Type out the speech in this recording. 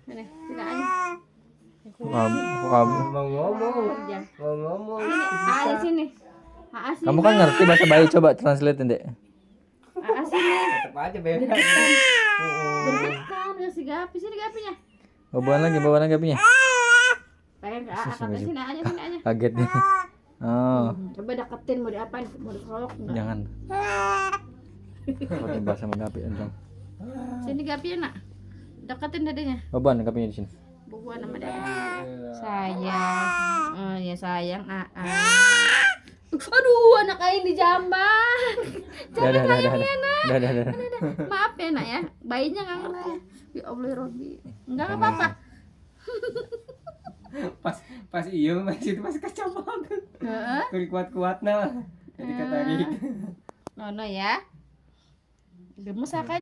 Ini, tidak aja. Mau ngomong. Aa sini. Aa sini. Kamu kan ngerti bahasa bayi, coba translate Dek. Aa sini. Tetap aja beda. Deketan kasih gapi sini gapinya. Bawa gapinya. Pengen ke Aa kata sini aja sini aja. Kaget nih. Oh, Coba deketin mau diapain? Mau dikerok enggak? jangan. Pakai bahasa gapi anjing. Sini gapinya nak. Deketin dadanya. Bawa gapinya di sini. Bubuan sama dadanya. Sayang. Oh ya sayang Aa. Aduh anak Ain dijambak. Dah. Maaf ya nak ya. Bayinya nggak kena ya. Ya Allah Robi. Enggak apa-apa. Pas iya masih itu masih kacau banget. Heeh. Kuat-kuat nah. Jadi kata Nono ya. Gemes akan